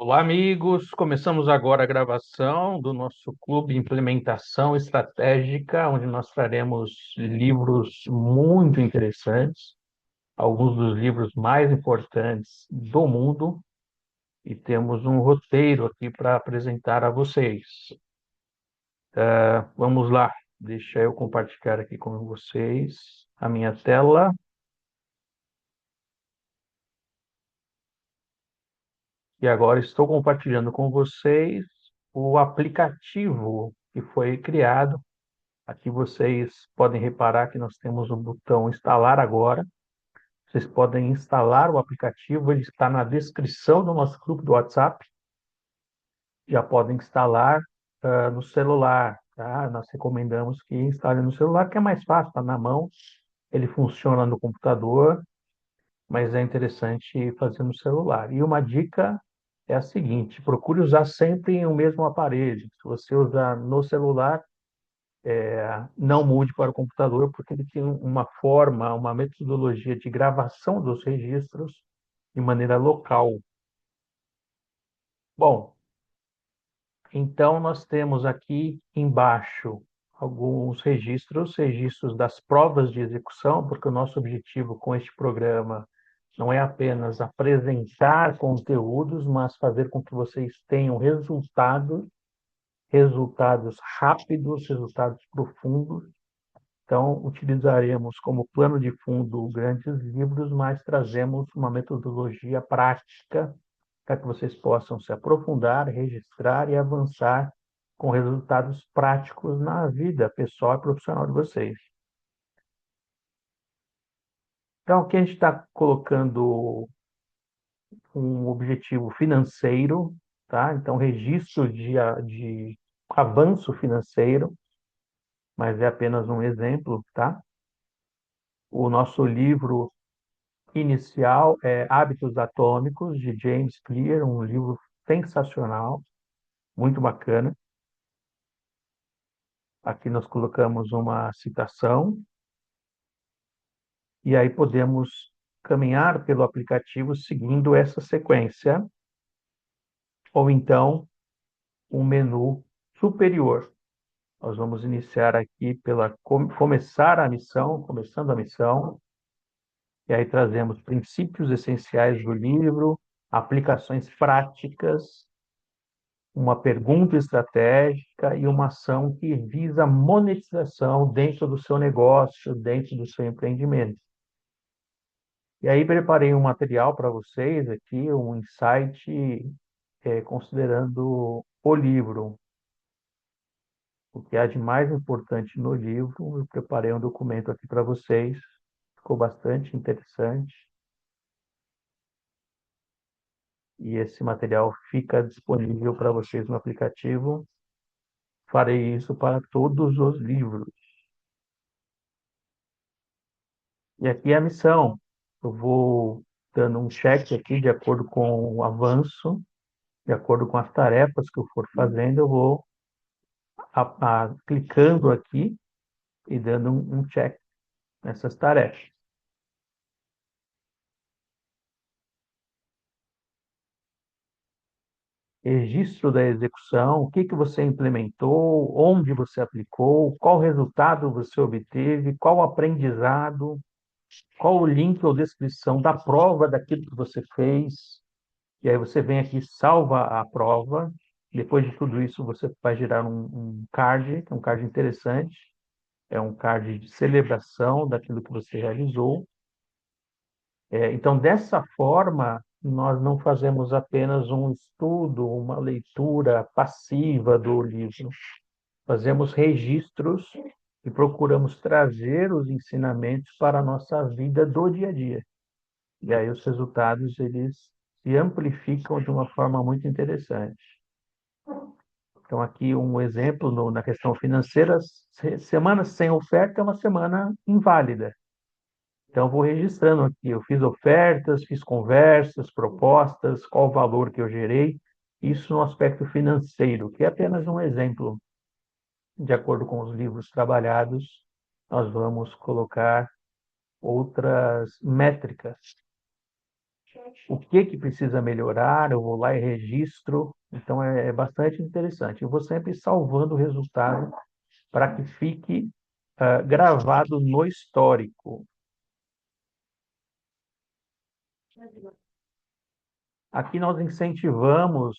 Olá, amigos. Começamos agora a gravação do nosso Clube Implementação Estratégica, onde nós traremos livros muito interessantes, alguns dos livros mais importantes do mundo, e temos um roteiro aqui para apresentar a vocês. Vamos lá, deixa eu compartilhar aqui com vocês a minha tela. E agora estou compartilhando com vocês o aplicativo que foi criado. Aqui vocês podem reparar que nós temos o botão instalar agora. Vocês podem instalar o aplicativo, ele está na descrição do nosso grupo do WhatsApp. Já podem instalar no celular, tá? Nós recomendamos que instalem no celular, que é mais fácil, está na mão. Ele funciona no computador, mas é interessante fazer no celular. E uma dica é a seguinte: procure usar sempre o mesmo aparelho. Se você usar no celular, não mude para o computador, porque ele tem uma forma, uma metodologia de gravação dos registros de maneira local. Bom, então nós temos aqui embaixo alguns registros das provas de execução, porque o nosso objetivo com este programa não é apenas apresentar conteúdos, mas fazer com que vocês tenham resultados rápidos, resultados profundos. Então, utilizaremos como plano de fundo grandes livros, mas trazemos uma metodologia prática para que vocês possam se aprofundar, registrar e avançar com resultados práticos na vida pessoal e profissional de vocês. Então, aqui a gente está colocando um objetivo financeiro, tá? Então, registro de avanço financeiro, mas é apenas um exemplo, tá? O nosso livro inicial é Hábitos Atômicos, de James Clear, um livro sensacional, muito bacana. Aqui nós colocamos uma citação, e aí podemos caminhar pelo aplicativo seguindo essa sequência, ou então um menu superior. Nós vamos iniciar aqui pela começar a missão, começando a missão, e aí trazemos princípios essenciais do livro, aplicações práticas, uma pergunta estratégica e uma ação que visa monetização dentro do seu negócio, dentro do seu empreendimento. E aí preparei um material para vocês aqui, um insight considerando o livro, o que há de mais importante no livro. Eu preparei um documento aqui para vocês, ficou bastante interessante. E esse material fica disponível para vocês no aplicativo. Farei isso para todos os livros. E aqui é a missão. Eu vou dando um check aqui de acordo com o avanço, de acordo com as tarefas que eu for fazendo, eu vou clicando aqui e dando um check nessas tarefas. Registro da execução, o que que você implementou, onde você aplicou, qual resultado você obteve, qual aprendizado, qual o link ou descrição da prova daquilo que você fez. E aí você vem aqui, salva a prova. Depois de tudo isso, você vai gerar um card, que é um card interessante. É um card de celebração daquilo que você realizou. Então, dessa forma, nós não fazemos apenas um estudo, uma leitura passiva do livro. Fazemos registros e procuramos trazer os ensinamentos para a nossa vida do dia a dia. E aí os resultados, eles se amplificam de uma forma muito interessante. Então, aqui um exemplo na questão financeira: semana sem oferta é uma semana inválida. Então, vou registrando aqui, eu fiz ofertas, fiz conversas, propostas, qual o valor que eu gerei, isso no aspecto financeiro, que é apenas um exemplo. De acordo com os livros trabalhados, nós vamos colocar outras métricas. o que que precisa melhorar, eu vou lá e registro. Então é bastante interessante. Eu vou sempre salvando o resultado para que fique gravado no histórico. Aqui nós incentivamos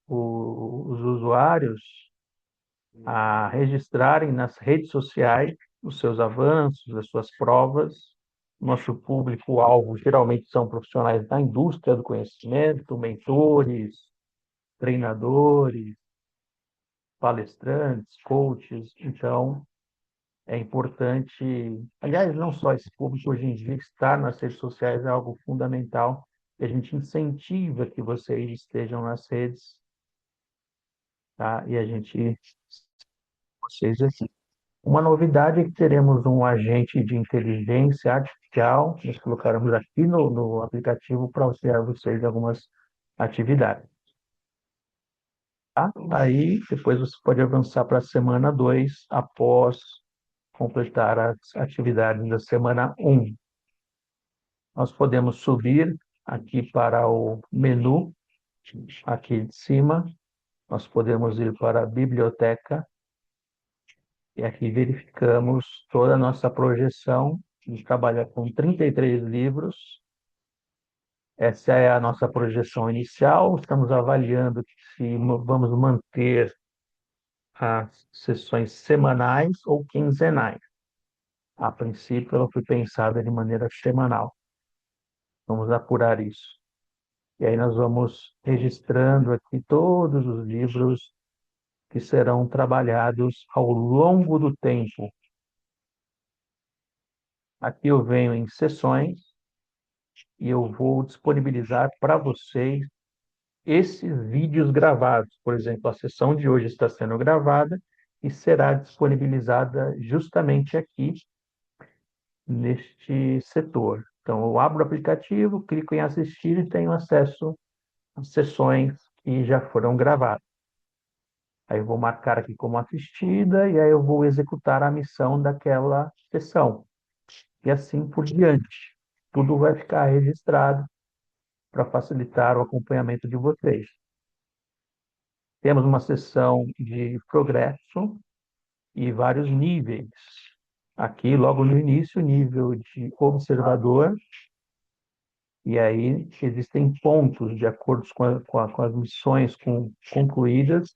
os usuários a registrarem nas redes sociais os seus avanços, as suas provas. Nosso público-alvo geralmente são profissionais da indústria do conhecimento, mentores, treinadores, palestrantes, coaches. Então, é importante, aliás, não só esse público hoje em dia estar nas redes sociais é algo fundamental, e a gente incentiva que vocês estejam nas redes, tá? E a gente, vocês aqui. Uma novidade é que teremos um agente de inteligência artificial, nós colocaremos aqui no aplicativo para auxiliar vocês em algumas atividades. Tá? Aí, depois você pode avançar para a semana 2 após completar as atividades da semana um. Nós podemos subir aqui para o menu, aqui de cima, nós podemos ir para a biblioteca e aqui verificamos toda a nossa projeção. A gente trabalha com 33 livros. Essa é a nossa projeção inicial. Estamos avaliando se vamos manter as sessões semanais ou quinzenais. A princípio, ela foi pensada de maneira semanal. Vamos apurar isso. E aí nós vamos registrando aqui todos os livros que serão trabalhados ao longo do tempo. Aqui eu venho em sessões e eu vou disponibilizar para vocês esses vídeos gravados. Por exemplo, a sessão de hoje está sendo gravada e será disponibilizada justamente aqui neste setor. Então, eu abro o aplicativo, clico em assistir e tenho acesso às sessões que já foram gravadas. Aí eu vou marcar aqui como assistida e aí eu vou executar a missão daquela sessão. E assim por diante. Tudo vai ficar registrado para facilitar o acompanhamento de vocês. Temos uma sessão de progresso e vários níveis. Aqui, logo no início, nível de observador, e aí existem pontos de acordo com as missões concluídas,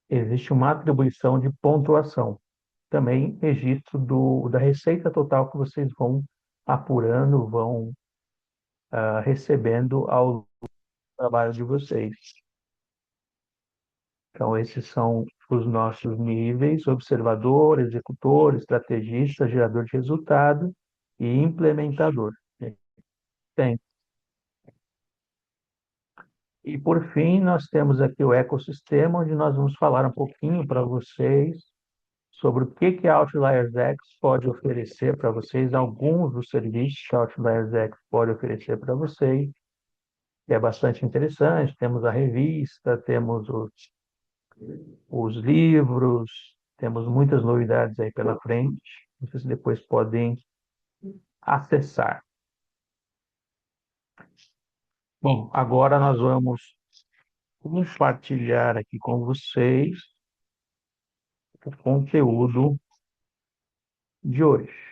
existe uma atribuição de pontuação. Também registro da receita total que vocês vão apurando, vão recebendo ao trabalho de vocês. Então, esses são os nossos níveis: observador, executor, estrategista, gerador de resultado e implementador. Tem. E, por fim, nós temos aqui o ecossistema, onde nós vamos falar um pouquinho para vocês sobre o que a Outliers X pode oferecer para vocês, alguns dos serviços que a Outliers X pode oferecer para vocês, que é bastante interessante. Temos a revista, temos os livros, temos muitas novidades aí pela frente. Vocês depois podem acessar. Bom, agora nós vamos compartilhar aqui com vocês o conteúdo de hoje.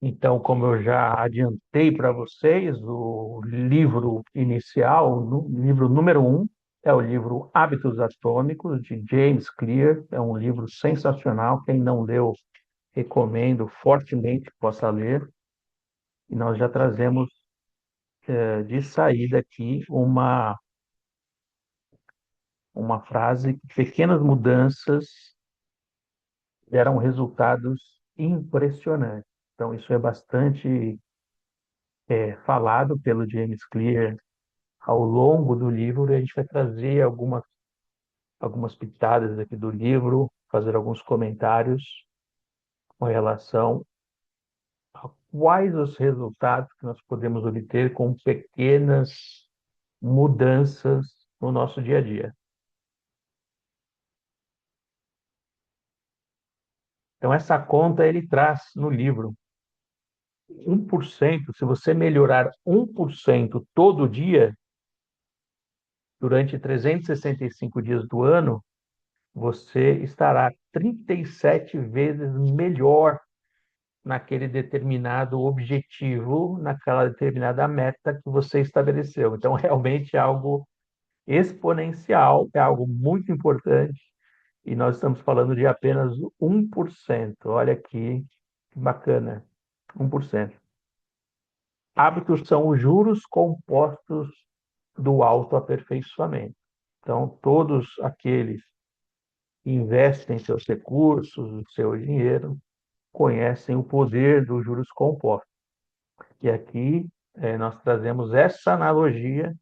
Então, como eu já adiantei para vocês, o livro inicial, o livro número um, é o livro Hábitos Atômicos, de James Clear. É um livro sensacional. Quem não leu, recomendo fortemente que possa ler. E nós já trazemos de saída aqui uma frase: pequenas mudanças geram resultados impressionantes. Então, isso é bastante falado pelo James Clear ao longo do livro, e a gente vai trazer algumas algumas pitadas aqui do livro, fazer alguns comentários com relação a quais os resultados que nós podemos obter com pequenas mudanças no nosso dia a dia. Então, essa conta ele traz no livro. 1%, se você melhorar 1% todo dia, durante 365 dias do ano, você estará 37 vezes melhor naquele determinado objetivo, naquela determinada meta que você estabeleceu. Então, realmente é algo exponencial, é algo muito importante, e nós estamos falando de apenas 1%. Olha aqui, que bacana, 1%. Hábitos são os juros compostos do autoaperfeiçoamento. Então, todos aqueles que investem seus recursos, o seu dinheiro, conhecem o poder dos juros compostos. E aqui nós trazemos essa analogia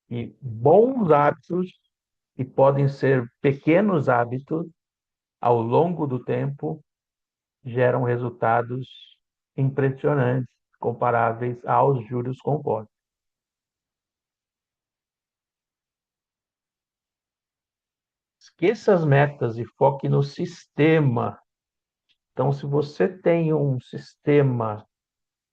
e bons hábitos, que podem ser pequenos hábitos, ao longo do tempo, geram resultados impressionantes, comparáveis aos juros compostos. Esqueça as metas e foque no sistema. Então, se você tem um sistema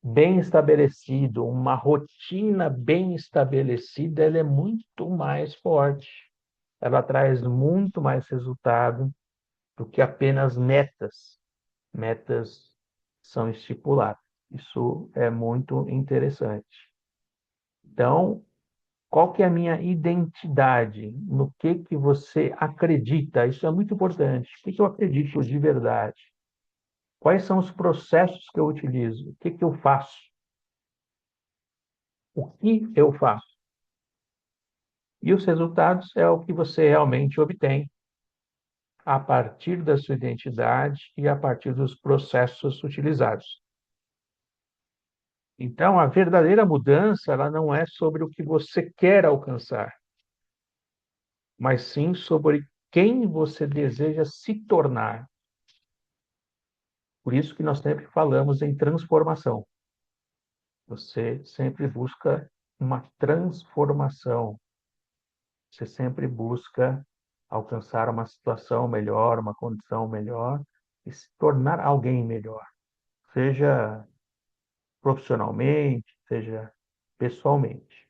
bem estabelecido, uma rotina bem estabelecida, ela é muito mais forte. Ela traz muito mais resultado do que apenas metas. Metas são estipuladas. Isso é muito interessante. Então, qual que é a minha identidade? No que você acredita? Isso é muito importante. O que eu acredito de verdade? Quais são os processos que eu utilizo? O que eu faço? O que eu faço? E os resultados é o que você realmente obtém a partir da sua identidade e a partir dos processos utilizados. Então, a verdadeira mudança, ela não é sobre o que você quer alcançar, mas sim sobre quem você deseja se tornar. Por isso que nós sempre falamos em transformação. Você sempre busca uma transformação. Você sempre busca alcançar uma situação melhor, uma condição melhor e se tornar alguém melhor, seja profissionalmente, seja pessoalmente.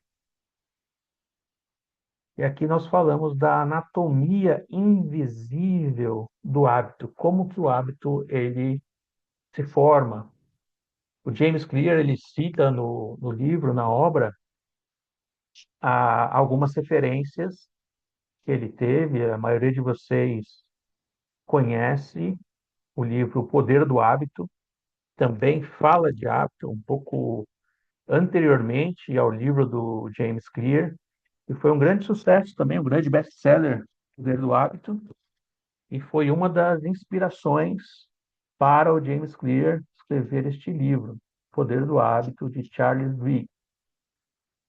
E aqui nós falamos da anatomia invisível do hábito, como que o hábito ele se forma. O James Clear ele cita no livro, na obra, algumas referências que ele teve. A maioria de vocês conhece o livro O Poder do Hábito, também fala de hábito um pouco anteriormente ao livro do James Clear, e foi um grande sucesso também, um grande best-seller, O Poder do Hábito, e foi uma das inspirações para o James Clear escrever este livro, Poder do Hábito, de Charles Duhigg.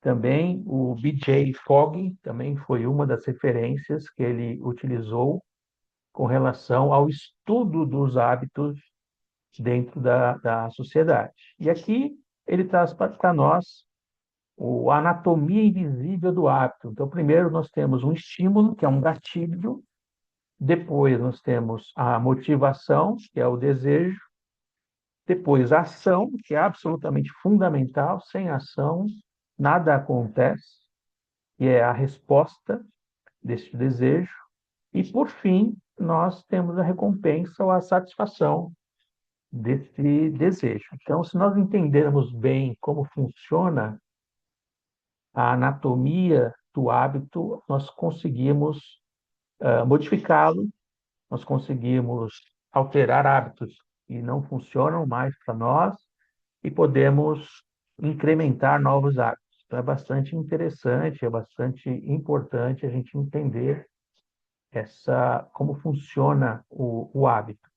Também o B.J. Fogg também foi uma das referências que ele utilizou com relação ao estudo dos hábitos dentro da sociedade. E aqui ele traz para nós a anatomia invisível do hábito. Então, primeiro nós temos um estímulo, que é um gatilho, depois nós temos a motivação, que é o desejo, depois a ação, que é absolutamente fundamental, sem ação nada acontece, que é a resposta desse desejo, e por fim nós temos a recompensa ou a satisfação desse desejo. Então, se nós entendermos bem como funciona a anatomia do hábito, nós conseguimos modificá-lo, nós conseguimos alterar hábitos que não funcionam mais para nós e podemos incrementar novos hábitos. Então, é bastante interessante, é bastante importante a gente entender como funciona o hábito.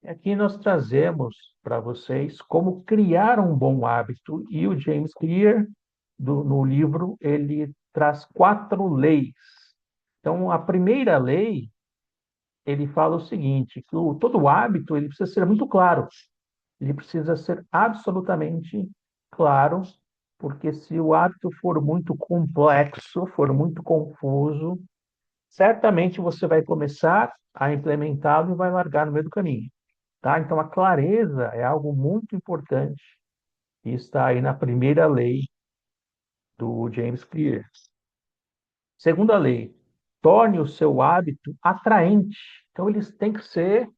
Aqui nós trazemos para vocês como criar um bom hábito, e o James Clear, no livro, ele traz 4 leis. Então, a primeira lei, ele fala o seguinte, que todo hábito ele precisa ser muito claro. Ele precisa ser absolutamente claro, porque se o hábito for muito complexo, for muito confuso, certamente você vai começar a implementá-lo e vai largar no meio do caminho, tá? Então, a clareza é algo muito importante e está aí na primeira lei do James Clear. Segunda lei, torne o seu hábito atraente. Então, eles têm que ser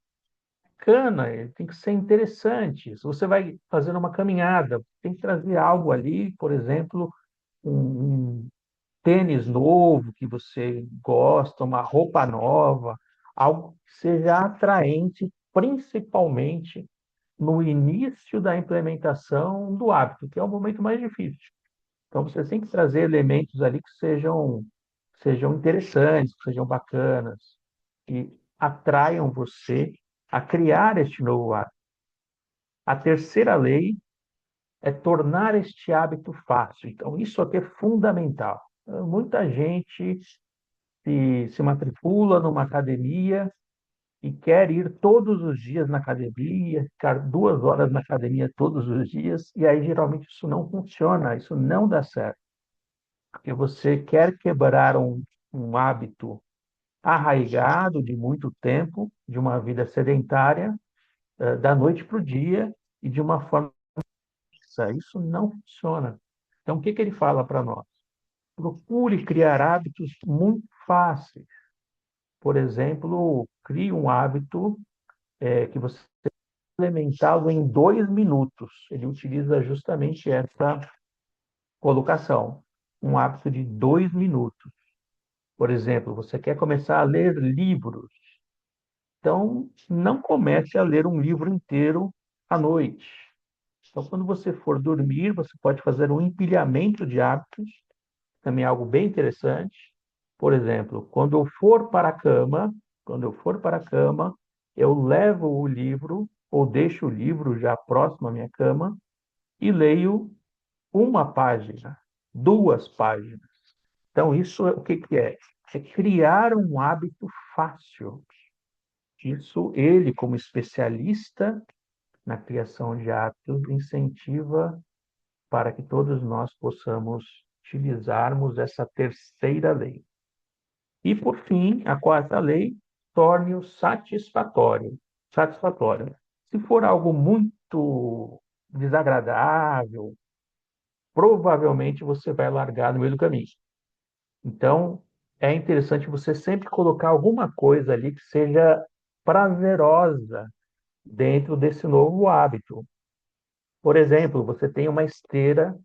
bacana, ele tem que ser interessante. Se você vai fazer uma caminhada, tem que trazer algo ali, por exemplo, um tênis novo que você gosta, uma roupa nova, algo que seja atraente, principalmente no início da implementação do hábito, que é o momento mais difícil. Então, você tem que trazer elementos ali que sejam interessantes, que sejam bacanas, que atraiam você a criar este novo hábito. A terceira lei é tornar este hábito fácil. Então, isso aqui é fundamental. Muita gente se matricula numa academia e quer ir todos os dias na academia, ficar 2 horas na academia todos os dias, e aí geralmente isso não funciona, isso não dá certo. Porque você quer quebrar um hábito arraigado de muito tempo, de uma vida sedentária, da noite para o dia e de uma forma fixa. Isso não funciona. Então, o que que ele fala para nós? Procure criar hábitos muito fáceis. Por exemplo, crie um hábito que você implementá-lo em 2 minutos. Ele utiliza justamente essa colocação. Um hábito de 2 minutos. Por exemplo, você quer começar a ler livros. Então, não comece a ler um livro inteiro à noite. Então, quando você for dormir, você pode fazer um empilhamento de hábitos, também é algo bem interessante. Por exemplo, quando eu for para a cama, eu levo o livro ou deixo o livro já próximo à minha cama e leio uma página, 2 páginas. Então, isso o que que é? É criar um hábito fácil. Isso ele, como especialista na criação de hábitos, incentiva para que todos nós possamos utilizarmos essa terceira lei. E, por fim, a quarta lei, torne-o satisfatório. Satisfatório. Se for algo muito desagradável, provavelmente você vai largar no meio do caminho. Então, é interessante você sempre colocar alguma coisa ali que seja prazerosa dentro desse novo hábito. Por exemplo, você tem uma esteira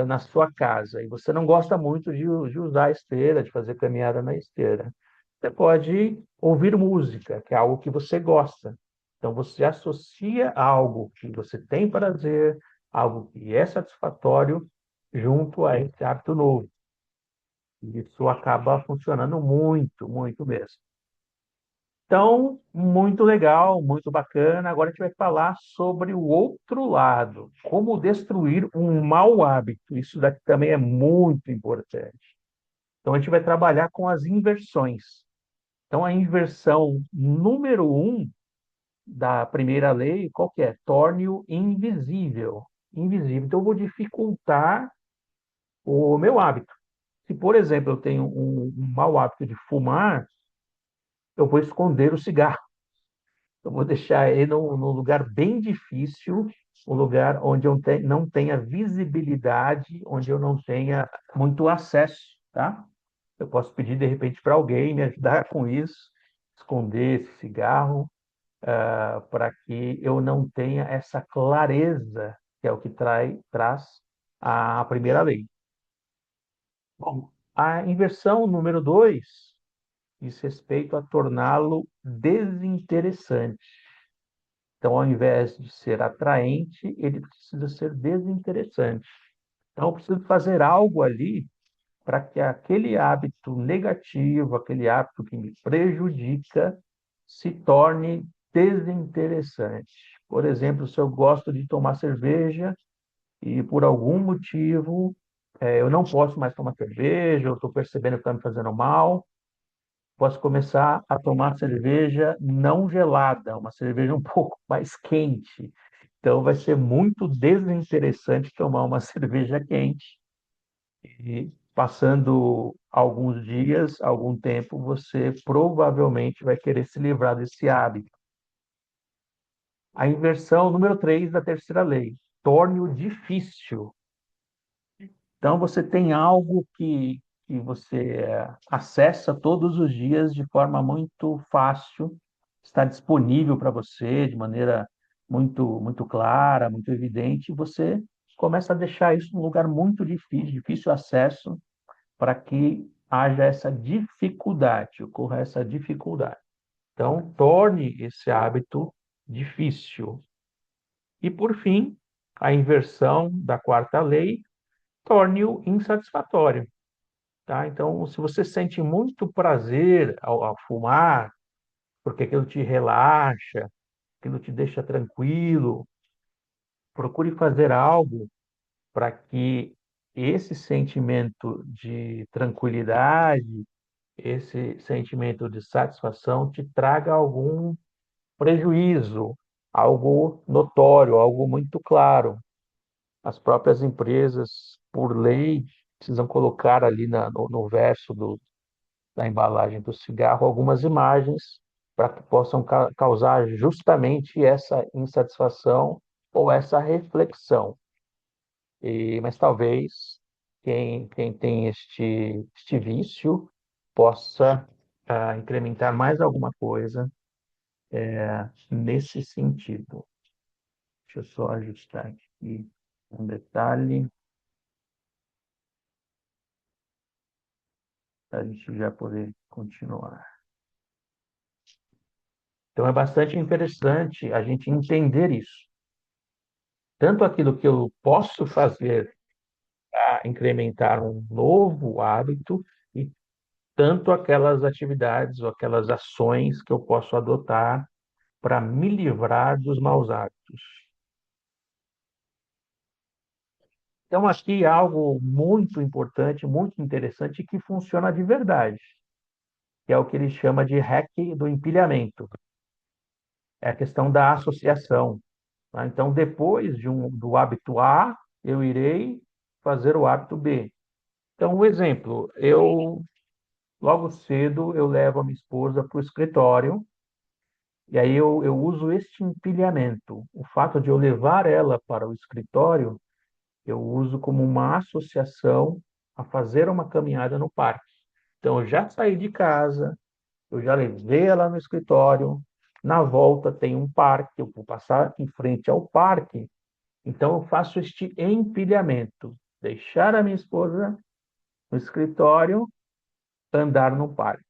na sua casa e você não gosta muito de usar a esteira, de fazer caminhada na esteira. Você pode ouvir música, que é algo que você gosta. Então, você associa algo que você tem prazer, algo que é satisfatório, junto a esse hábito novo. E isso acaba funcionando muito, muito mesmo. Então, muito legal, muito bacana. Agora a gente vai falar sobre o outro lado, como destruir um mau hábito. Isso daqui também é muito importante. Então, a gente vai trabalhar com as inversões. Então, a inversão número 1 da primeira lei, qual que é? Torne-o invisível. Invisível. Então, eu vou dificultar o meu hábito. Se, por exemplo, eu tenho um mau hábito de fumar, eu vou esconder o cigarro. Eu vou deixar ele num lugar bem difícil, um lugar onde eu não tenha visibilidade, onde eu não tenha muito acesso, tá? Eu posso pedir, de repente, para alguém me ajudar com isso, esconder esse cigarro, para que eu não tenha essa clareza, que é o que traz a primeira lei. Bom, a inversão número 2 diz respeito a torná-lo desinteressante. Então, ao invés de ser atraente, ele precisa ser desinteressante. Então, eu preciso fazer algo ali para que aquele hábito negativo, aquele hábito que me prejudica, se torne desinteressante. Por exemplo, se eu gosto de tomar cerveja e por algum motivo eu não posso mais tomar cerveja, eu estou percebendo que está me fazendo mal, posso começar a tomar cerveja não gelada, uma cerveja um pouco mais quente. Então, vai ser muito desinteressante tomar uma cerveja quente. E passando alguns dias, algum tempo, você provavelmente vai querer se livrar desse hábito. A inversão número 3 da terceira lei: torne-o difícil. Então, você tem algo que você acessa todos os dias de forma muito fácil, está disponível para você de maneira muito clara, muito evidente, e você começa a deixar isso num lugar muito difícil, difícil acesso, para que haja essa dificuldade, ocorra essa dificuldade. Então, torne esse hábito difícil. E, por fim, a inversão da quarta lei: torne-o insatisfatório. Tá? Então, se você sente muito prazer ao fumar, porque aquilo te relaxa, aquilo te deixa tranquilo, procure fazer algo para que esse sentimento de tranquilidade, esse sentimento de satisfação te traga algum prejuízo, algo notório, algo muito claro. As próprias empresas, por lei, precisam colocar ali no verso da embalagem do cigarro algumas imagens para que possam causar justamente essa insatisfação ou essa reflexão. Mas talvez quem tem este vício possa incrementar mais alguma coisa nesse sentido. Deixa eu só ajustar aqui um detalhe, para a gente já poder continuar. Então, é bastante interessante a gente entender isso. Tanto aquilo que eu posso fazer para incrementar um novo hábito, e tanto aquelas atividades ou aquelas ações que eu posso adotar para me livrar dos maus hábitos. Então, aqui algo muito importante, muito interessante, que funciona de verdade, que é o que ele chama de hack do empilhamento. É a questão da associação. Tá? Então, depois do hábito A, eu irei fazer o hábito B. Então, um exemplo, logo cedo eu levo a minha esposa para o escritório e aí eu uso este empilhamento. O fato de eu levar ela para o escritório, eu uso como uma associação a fazer uma caminhada no parque. Então, eu já saí de casa, eu já levei ela no escritório, na volta tem um parque, eu vou passar em frente ao parque, então eu faço este empilhamento. Deixar a minha esposa no escritório, andar no parque.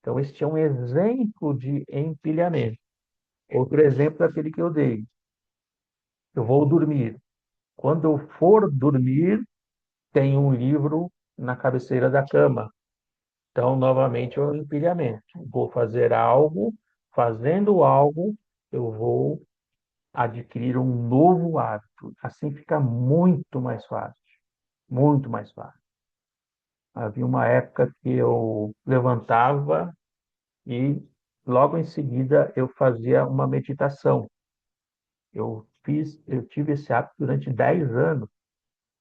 Então, este é um exemplo de empilhamento. Outro exemplo é aquele que eu dei. Eu vou dormir. Quando eu for dormir, tem um livro na cabeceira da cama. Então, novamente, é um empilhamento. Vou fazer algo, fazendo algo, eu vou adquirir um novo hábito. Assim fica muito mais fácil, muito mais fácil. Havia uma época que eu levantava e logo em seguida eu fazia uma meditação. Eu tive esse hábito durante 10 anos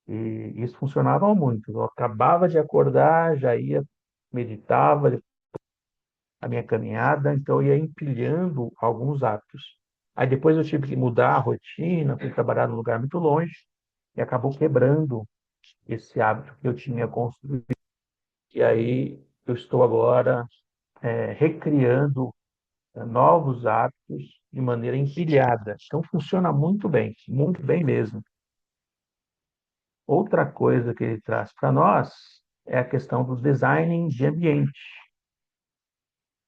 e isso funcionava muito. Eu acabava de acordar, já ia, meditava a minha caminhada, então eu ia empilhando alguns hábitos. Aí depois eu tive que mudar a rotina, fui trabalhar num lugar muito longe e acabou quebrando esse hábito que eu tinha construído. E aí eu estou agora recriando novos hábitos de maneira empilhada. Então funciona muito bem mesmo. Outra coisa que ele traz para nós é a questão do design de ambiente.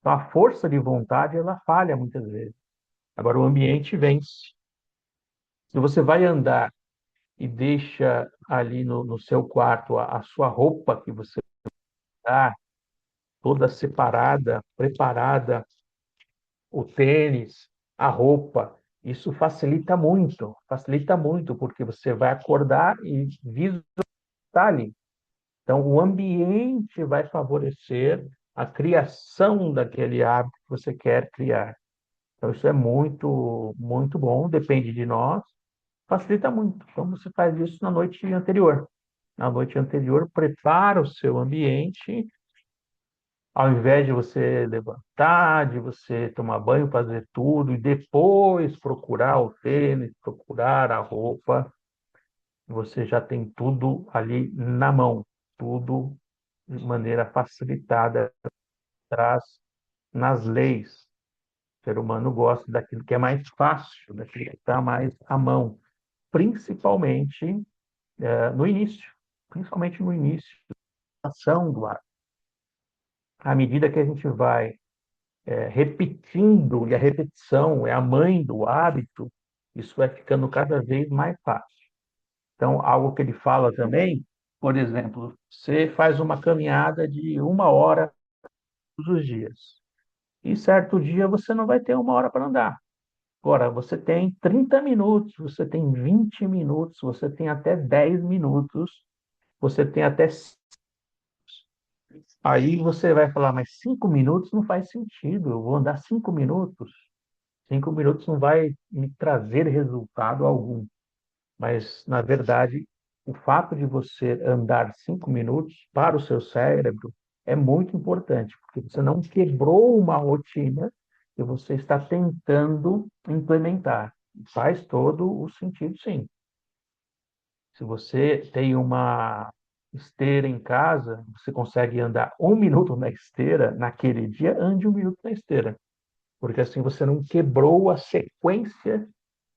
Então, a força de vontade, ela falha muitas vezes. Agora, o ambiente vence. Se você vai andar e deixa ali no seu quarto a sua roupa que você dá, toda separada, preparada, o tênis, a roupa, isso facilita muito, porque você vai acordar e visualizar. está ali. Então, o ambiente vai favorecer a criação daquele hábito que você quer criar. Então, isso é muito, muito bom, depende de nós, facilita muito. Então, você faz isso na noite anterior. Na noite anterior, prepara o seu ambiente, ao invés de você levantar, de você tomar banho, fazer tudo, e depois procurar o tênis, procurar a roupa, você já tem tudo ali na mão, tudo de maneira facilitada, traz nas leis. O ser humano gosta daquilo que é mais fácil, daquilo que está mais à mão, principalmente no início, principalmente no início da ação do ato. À medida que a gente vai repetindo, e a repetição é a mãe do hábito, isso vai ficando cada vez mais fácil. Então, algo que ele fala também, por exemplo, você faz uma caminhada de 1 hora todos os dias. E certo dia você não vai ter 1 hora para andar. Agora, você tem 30 minutos, você tem 20 minutos, você tem até 10 minutos, você tem até. Aí você vai falar, mas 5 minutos não faz sentido, eu vou andar 5 minutos. 5 minutos não vai me trazer resultado algum. Mas, na verdade, o fato de você andar 5 minutos para o seu cérebro é muito importante, porque você não quebrou uma rotina que você está tentando implementar. Faz todo o sentido, sim. Se você tem uma esteira em casa, você consegue andar 1 minuto na esteira, naquele dia, ande 1 minuto na esteira, porque assim você não quebrou a sequência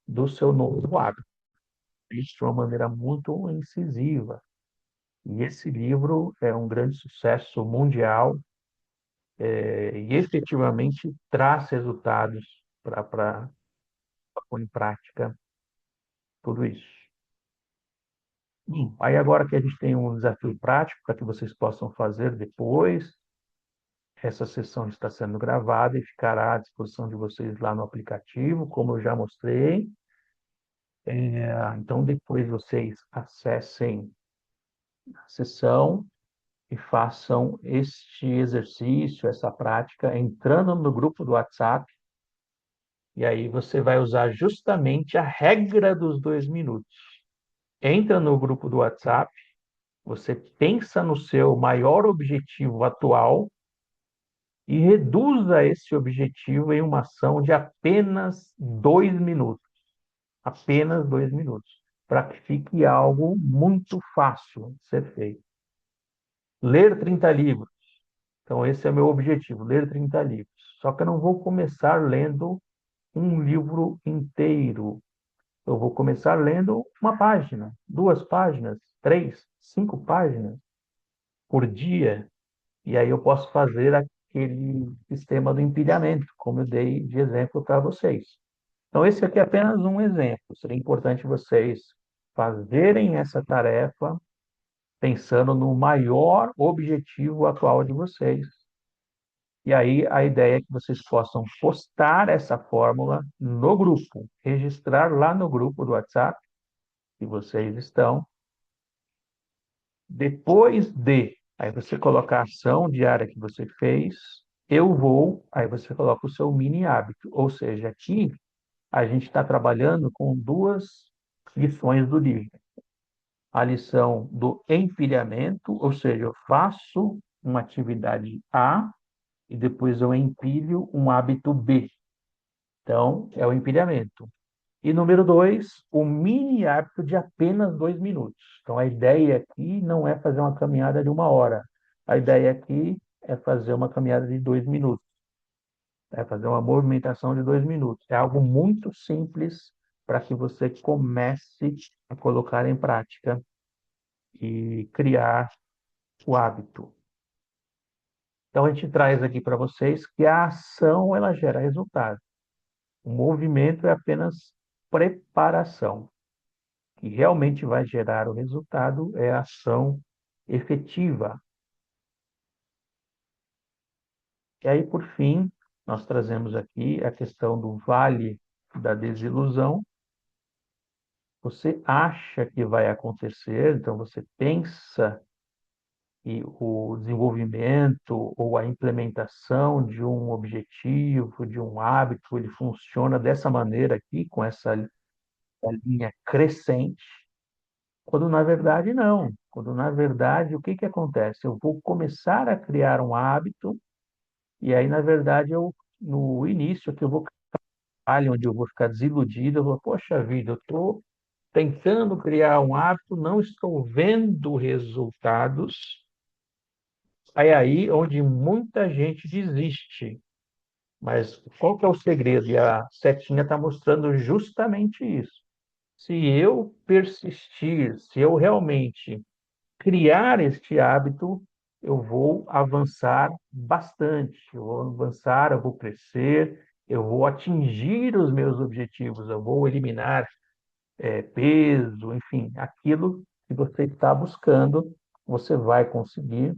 do seu novo hábito. Isso de uma maneira muito incisiva. E esse livro é um grande sucesso mundial e efetivamente traz resultados para pôr em prática tudo isso. Aí agora que a gente tem um desafio prático para que vocês possam fazer depois, essa sessão está sendo gravada e ficará à disposição de vocês lá no aplicativo, como eu já mostrei. Então, depois vocês acessem a sessão e façam este exercício, essa prática, entrando no grupo do WhatsApp, e aí você vai usar justamente a regra dos 2 minutos. Entra no grupo do WhatsApp, você pensa no seu maior objetivo atual e reduza esse objetivo em uma ação de apenas 2 minutos. Apenas 2 minutos. Para que fique algo muito fácil de ser feito. Ler 30 livros. Então, esse é o meu objetivo, ler 30 livros. Só que eu não vou começar lendo um livro inteiro. Eu vou começar lendo uma página, 2 páginas, 3, 5 páginas por dia. E aí eu posso fazer aquele sistema do empilhamento, como eu dei de exemplo para vocês. Então, esse aqui é apenas um exemplo. Seria importante vocês fazerem essa tarefa pensando no maior objetivo atual de vocês. E aí a ideia é que vocês possam postar essa fórmula no grupo, registrar lá no grupo do WhatsApp que vocês estão. Depois de, aí você coloca a ação diária que você fez, eu vou, aí você coloca o seu mini hábito. Ou seja, aqui a gente está trabalhando com duas lições do livro. A lição do empilhamento, ou seja, eu faço uma atividade A e depois eu empilho um hábito B. Então, é o empilhamento. E número 2, o mini hábito de apenas 2 minutos. Então, a ideia aqui não é fazer uma caminhada de 1 hora. A ideia aqui é fazer uma caminhada de 2 minutos. É fazer uma movimentação de 2 minutos. É algo muito simples para que você comece a colocar em prática e criar o hábito. Então, a gente traz aqui para vocês que a ação ela gera resultado. O movimento é apenas preparação. O que realmente vai gerar o resultado é a ação efetiva. E aí, por fim, nós trazemos aqui a questão do vale da desilusão. Você acha que vai acontecer, então você pensa e o desenvolvimento ou a implementação de um objetivo, de um hábito, ele funciona dessa maneira aqui, com essa linha crescente, quando na verdade não. Quando na verdade, o que que acontece? Eu vou começar a criar um hábito e aí, na verdade, no início, que eu vou ali onde eu vou ficar desiludido, eu vou, poxa vida, eu estou tentando criar um hábito, não estou vendo resultados. É aí onde muita gente desiste. Mas qual que é o segredo? E a setinha está mostrando justamente isso. Se eu persistir, se eu realmente criar este hábito, eu vou avançar bastante. Eu vou avançar, eu vou crescer, eu vou atingir os meus objetivos, eu vou eliminar peso, enfim, aquilo que você está buscando, você vai conseguir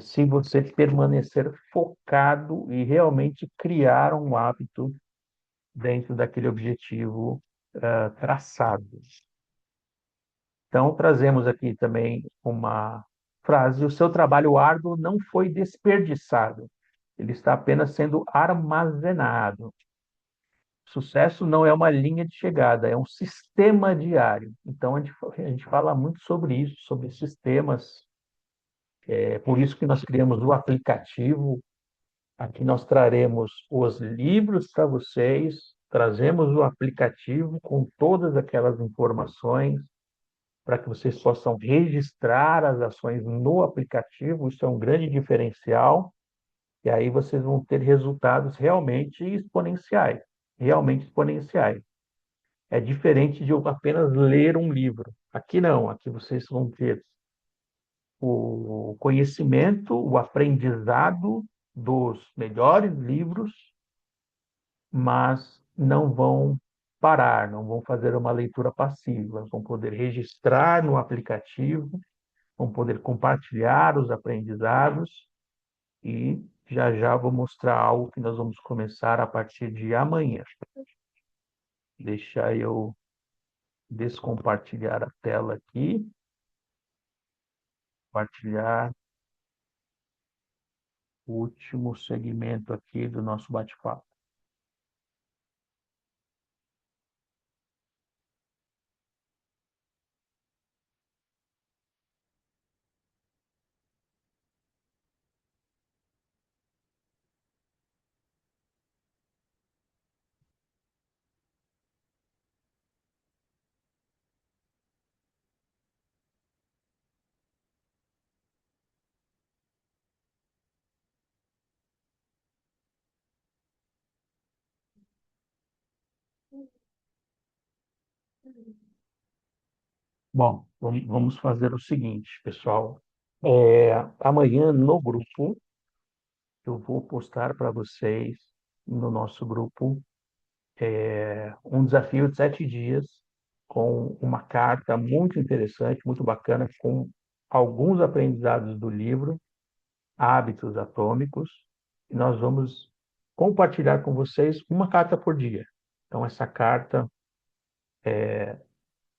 se você permanecer focado e realmente criar um hábito dentro daquele objetivo traçado. Então, trazemos aqui também uma frase: o seu trabalho árduo não foi desperdiçado, ele está apenas sendo armazenado. Sucesso não é uma linha de chegada, é um sistema diário. Então, a gente fala muito sobre isso, sobre sistemas. É por isso que nós criamos o aplicativo. Aqui nós traremos os livros para vocês, trazemos o aplicativo com todas aquelas informações para que vocês possam registrar as ações no aplicativo. Isso é um grande diferencial. E aí vocês vão ter resultados realmente exponenciais, realmente exponenciais. É diferente de eu apenas ler um livro. Aqui não, aqui vocês vão ter o conhecimento, o aprendizado dos melhores livros, mas não vão parar, não vão fazer uma leitura passiva, vão poder registrar no aplicativo, vão poder compartilhar os aprendizados e já já vou mostrar algo que nós vamos começar a partir de amanhã. Deixa eu descompartilhar a tela aqui, compartilhar o último segmento aqui do nosso bate-papo. Bom, vamos fazer o seguinte, pessoal. Amanhã no grupo, eu vou postar para vocês, no nosso grupo, um desafio de 7 dias com uma carta muito interessante, muito bacana, com alguns aprendizados do livro Hábitos Atômicos. E nós vamos compartilhar com vocês uma carta por dia. Então, essa carta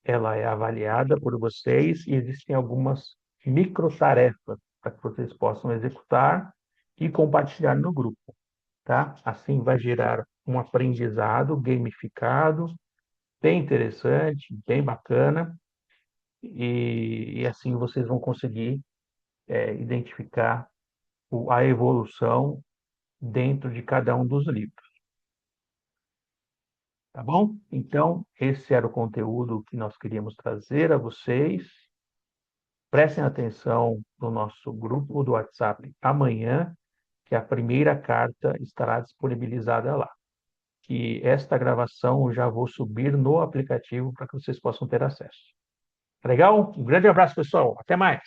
ela é avaliada por vocês e existem algumas microtarefas para que vocês possam executar e compartilhar no grupo, tá? Assim vai gerar um aprendizado gamificado, bem interessante, bem bacana, e assim vocês vão conseguir identificar a evolução dentro de cada um dos livros, tá bom? Então, esse era o conteúdo que nós queríamos trazer a vocês. Prestem atenção no nosso grupo do WhatsApp amanhã, que a primeira carta estará disponibilizada lá. E esta gravação eu já vou subir no aplicativo para que vocês possam ter acesso. Legal? Um grande abraço, pessoal. Até mais.